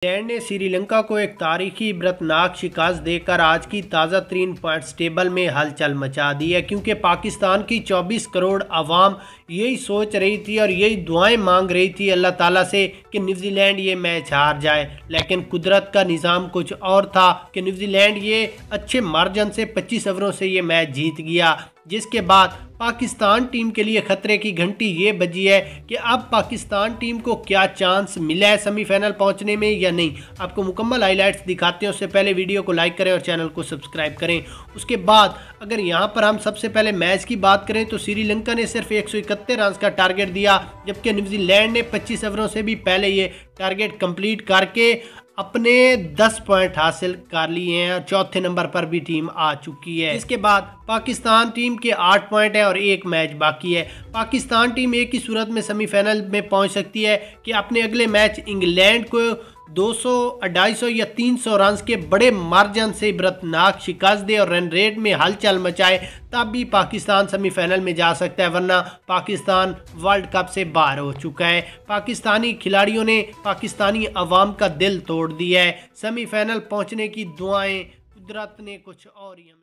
England ने श्रीलंका को एक तारीखी इबरतनाक शिकस्त देकर आज की ताज़ा तरीन पॉइंट्स टेबल में हलचल मचा दी है, क्योंकि पाकिस्तान की 24 करोड़ आवाम यही सोच रही थी और यही दुआएं मांग रही थी अल्लाह ताला से कि न्यूजीलैंड ये मैच हार जाए। लेकिन कुदरत का निज़ाम कुछ और था कि न्यूजीलैंड ये अच्छे मार्जिन से 25 ओवरों से ये मैच जीत गया, जिसके बाद पाकिस्तान टीम के लिए खतरे की घंटी ये बजी है कि अब पाकिस्तान टीम को क्या चांस मिला है सेमीफाइनल पहुंचने में या नहीं। आपको मुकम्मल हाइलाइट्स दिखाते हैं, उससे पहले वीडियो को लाइक करें और चैनल को सब्सक्राइब करें। उसके बाद अगर यहां पर हम सबसे पहले मैच की बात करें तो श्रीलंका ने सिर्फ 171 रन का टारगेट दिया, जबकि न्यूजीलैंड ने 25 ओवरों से भी पहले ये टारगेट कंप्लीट करके अपने 10 पॉइंट हासिल कर लिए हैं और चौथे नंबर पर भी टीम आ चुकी है। इसके बाद पाकिस्तान टीम के 8 पॉइंट हैं और एक मैच बाकी है। पाकिस्तान टीम एक ही सूरत में सेमीफाइनल में पहुंच सकती है कि अपने अगले मैच इंग्लैंड को 200, 250 या 300 रन के बड़े मार्जिन से इबरतनाक शिकस्त दे और रन रेट में हलचल मचाए, तब भी पाकिस्तान सेमीफाइनल में जा सकता है, वरना पाकिस्तान वर्ल्ड कप से बाहर हो चुका है। पाकिस्तानी खिलाड़ियों ने पाकिस्तानी अवाम का दिल तोड़ दिया है। सेमीफाइनल पहुंचने की दुआएं कुदरत ने कुछ और ही हमें